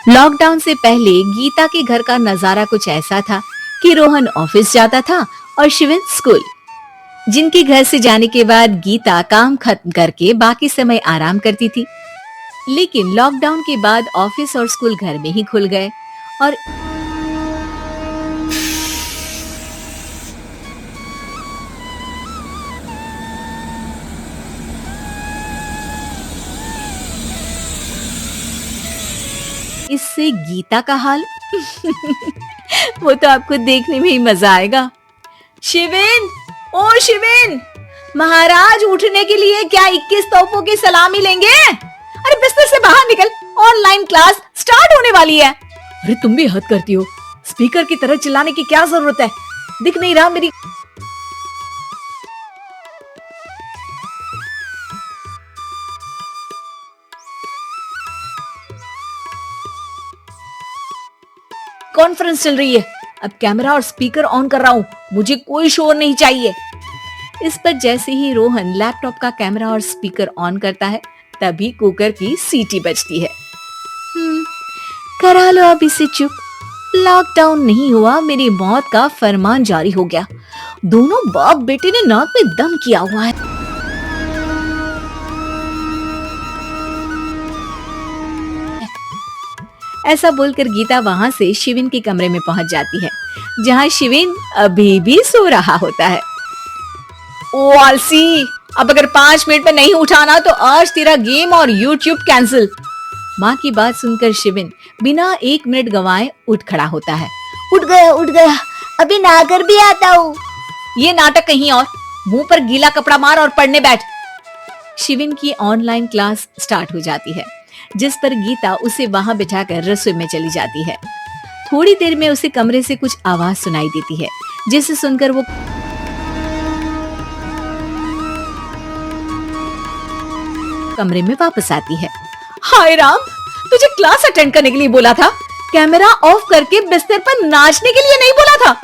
Lockdown से पहले गीता के घर का नजारा कुछ ऐसा था कि रोहन ऑफिस जाता था और शिविन स्कूल। जिनके घर से जाने के बाद गीता काम खत्म करके बाकी समय आराम करती थी। लेकिन लॉकडाउन के बाद ऑफिस और स्कूल घर में ही खुल गए और इससे गीता का हाल वो तो आपको देखने में ही मजा आएगा। शिविन, ओ शिविन, महाराज उठने के लिए क्या 21 तोपों की सलामी लेंगे? अरे बिस्तर से बाहर निकल, ऑनलाइन क्लास स्टार्ट होने वाली है। अरे तुम भी हद करती हो, स्पीकर की तरह चिल्लाने की क्या जरूरत है? दिख नहीं रहा मेरी कॉन्फ्रेंस चल रही है। अब कैमरा और स्पीकर ऑन कर रहा हूँ, मुझे कोई शोर नहीं चाहिए। इस पर जैसे ही रोहन लैपटॉप का कैमरा और स्पीकर ऑन करता है तभी कुकर की सीटी बजती है। करा लो अब इसे चुप। लॉकडाउन नहीं हुआ, मेरी मौत का फरमान जारी हो गया। दोनों बाप बेटे ने नाक में दम किया हुआ है। ऐसा बोलकर गीता वहां से शिविन के कमरे में पहुंच जाती है, जहां शिविन अभी भी सो रहा होता है। ओ आलसी, अब अगर 5 मिनट में नहीं उठाना तो आज तेरा गेम और यूट्यूब कैंसिल। माँ की बात सुनकर शिविन बिना 1 मिनट गंवाए उठ खड़ा होता है। उठ गया, अभी नहाकर भी आता हूँ। ये नाटक कहीं और, मुंह पर गीला कपड़ा मार और पढ़ने बैठ। शिविन की ऑनलाइन क्लास स्टार्ट हो जाती है, जिस पर गीता उसे वहां बिठाकर रसोई में चली जाती है। थोड़ी देर में उसे कमरे से कुछ आवाज सुनाई देती है, जिसे सुनकर वो कमरे में वापस आती है। हाय राम, तुझे क्लास अटेंड करने के लिए बोला था, कैमरा ऑफ करके बिस्तर पर नाचने के लिए नहीं बोला था।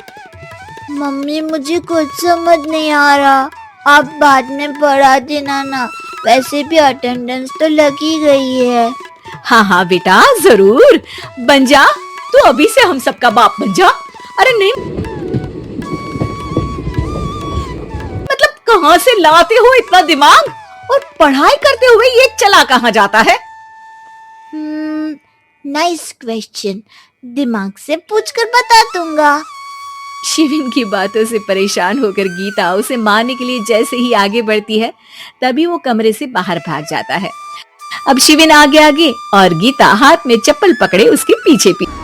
मम्मी मुझे कुछ समझ नहीं आ रहा, आप बाद में पढ़ा देना ना, वैसे भी अटेंडेंस तो लगी गई है। हाँ हाँ बेटा, जरूर बन जा, तू अभी से हम सबका बाप बन जा। अरे नहीं, मतलब कहाँ से लाते हो इतना दिमाग, और पढ़ाई करते हुए ये चला कहाँ जाता है? नाइस क्वेश्चन, दिमाग से पूछकर बता दूंगा। शिविन की बातों से परेशान होकर गीता उसे मारने के लिए जैसे ही आगे बढ़ती है तभी वो कमरे से बाहर भाग जाता है। अब शिविन आगे आगे और गीता हाथ में चप्पल पकड़े उसके पीछे पीछे।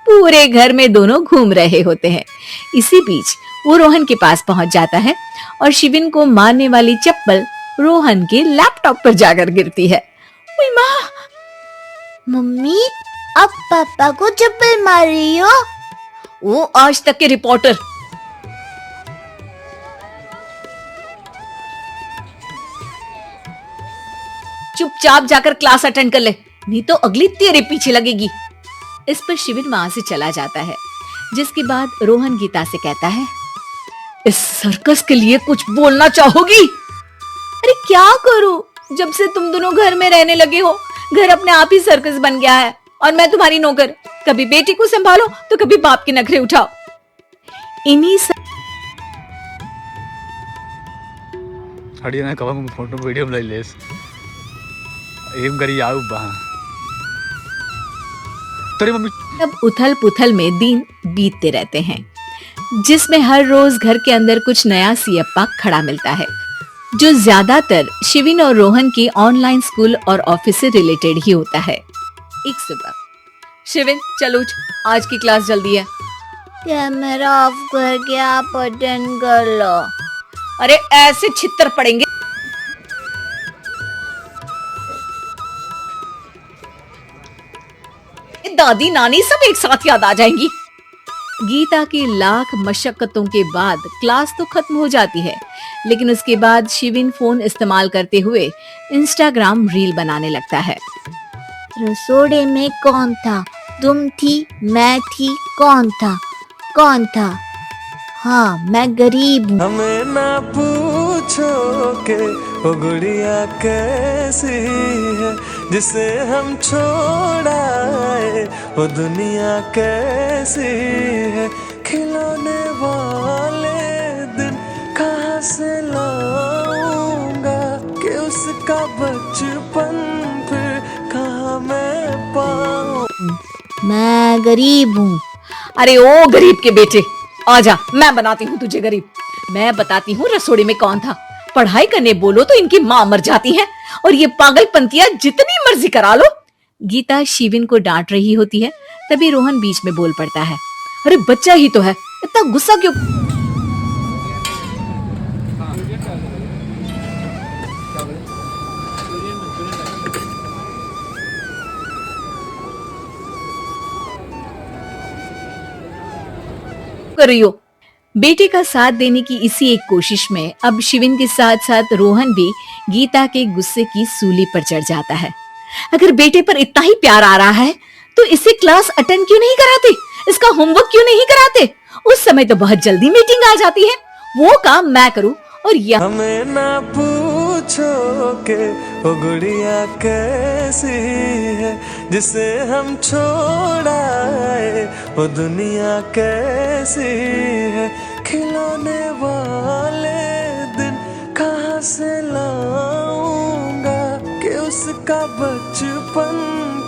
पूरे घर में दोनों घूम रहे होते हैं। इसी बीच वो रोहन के पास पहुंच जाता है और शिविन को मारने वाली चप्पल रोहन के लैपटॉप पर जाकर गिरती है। माँ! मम्मी, आप पापा को चप्पल मार रही हो? वो आज तक के रिपोर्टर। चुपचाप जाकर क्लास अटेंड कर ले, नहीं तो अगली तेरे पीछे लगेगी। इस पर शिविन वहां से चला जाता है, जिसके बाद रोहन गीता से कहता है, इस सर्कस के लिए कुछ बोलना चाहोगी? अरे क्या करूं, जब से तुम दोनों घर में रहने लगे हो, घर अपने आप ही सर्कस बन गया है और मैं तुम्हारी नौकर। कभी बेटी को संभालो तो कभी बाप के नखरे उठाओ। इन्हीं हड़िया ना कब फोटो वीडियो में लेस एम करी आऊ बा तेरी मम्मी। अब उथल पुथल में दिन बीतते रहते हैं, जिसमें हर रोज घर के अंदर कुछ नया सियप्पा खड़ा मिलता है, जो ज्यादातर शिविन और रोहन की ऑनलाइन स्कूल और ऑफिस से रिलेटेड ही होता है। एक सुबह, शिविन चल उठ, आज की क्लास जल्दी है। कैमरा ऑफ करके आप अटेंड कर लो। अरे ऐसे छित्तर पड़ेंगे। दादी नानी सब एक साथ याद आ जाएंगी। गीता की लाख मशक्कतों के बाद क्लास तो खत्म हो जाती है, लेकिन उसके बाद शिविन फोन इस्तेमाल करते हुए इंस्टाग्राम रील बनाने लगता है। रसोड़े में कौन था? तुम थी, मैं थी, कौन था? कौन था? हाँ, मैं गरीब हूँ। हमें ना पूछो के वो गुड़िया कैसी है जिसे हम छोड़ाए, वो दुनिया कैसी है, खिलौने वाले दिन कहाँ से लाऊंगा कि उसका बचपन फिर कहाँ मैं पाऊं। मैं गरीब हूँ। अरे ओ गरीब के बेटे, आजा, मैं बनाती हूँ तुझे गरीब। मैं बताती हूँ रसोड़े में कौन था। पढ़ाई करने बोलो तो इनकी माँ मर जाती है, और ये पागलपंतियां जितनी मर्जी करा लो। गीता शिविन को डांट रही होती है, तभी रोहन बीच में बोल पड़ता है। अरे बच्चा ही तो है, इतना गुस्सा क्यों कर रही हो? बेटे का साथ देने की इसी एक कोशिश में अब शिविन के साथ साथ रोहन भी गीता के गुस्से की सूली पर चढ़ जाता है। अगर बेटे पर इतना ही प्यार आ रहा है तो इसे क्लास अटेंड क्यों नहीं कराते, इसका होमवर्क क्यों नहीं कराते? उस समय तो बहुत जल्दी मीटिंग आ जाती है, वो काम मैं करूं और यह हमें ना पूछो के वो गुड़िया कैसी है जिसे हम छोड़ाए, वो दुनिया कैसी है, खिलौने वाले दिन कहाँ से लाऊंगा कि उसका बचपन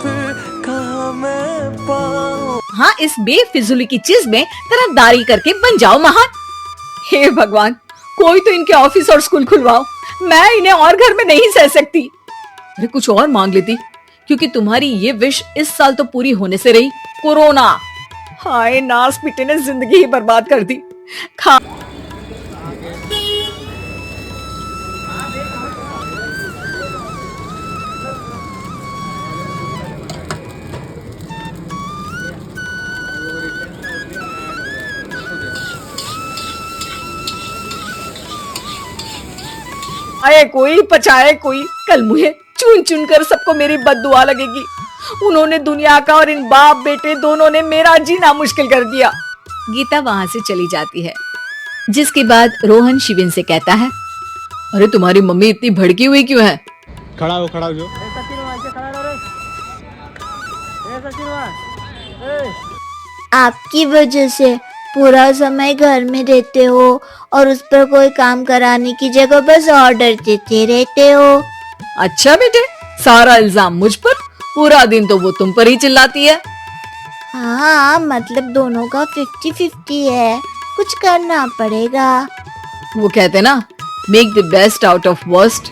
फिर कहाँ मैं पाऊं। हाँ, इस बेफिजूली की चीज में तरफदारी करके बन जाओ महान। हे भगवान, कोई तो इनके ऑफिस और स्कूल खुलवाओ, मैं इन्हें और घर में नहीं सह सकती। अरे कुछ और मांग लेती, क्योंकि तुम्हारी ये विश इस साल तो पूरी होने से रही, कोरोना। हाय, नास पिटे ने जिंदगी ही बर्बाद कर दी। खा आए कोई, पचाए कोई, कल मुझे चुन चुन कर सबको मेरी बद्दुआ लगेगी। उन्होंने दुनिया का और इन बाप बेटे दोनों ने मेरा जीना मुश्किल कर दिया। गीता वहां से चली जाती है, जिसके बाद रोहन शिविन से कहता है, अरे तुम्हारी मम्मी इतनी भड़की हुई क्यों है? खड़ा हो जो। आपकी वजह से पूरा समय घर में रहते हो और उस पर कोई काम कराने की जगह बस ऑर्डर देते रहते हो। अच्छा बेटे, सारा इल्जाम मुझ पर, पूरा दिन तो वो तुम पर ही चिल्लाती है। हाँ, मतलब दोनों का 50-50 है, कुछ करना पड़ेगा। वो कहते ना, make the best out of worst.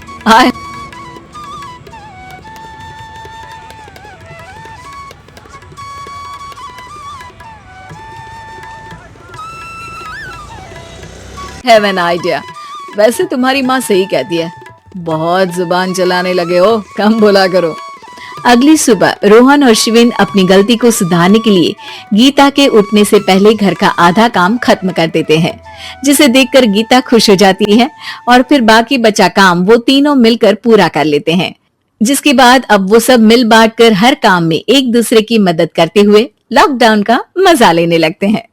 Have an idea. वैसे तुम्हारी माँ सही कहती है, बहुत जुबान चलाने लगे हो, कम बोला करो। अगली सुबह रोहन और शिविन अपनी गलती को सुधारने के लिए गीता के उठने से पहले घर का आधा काम खत्म कर देते हैं, जिसे देखकर गीता खुश हो जाती है और फिर बाकी बचा काम वो तीनों मिलकर पूरा कर लेते हैं। जिसके बाद अब वो सब मिल बांट कर हर काम में एक दूसरे की मदद करते हुए लॉकडाउन का मजा लेने लगते हैं।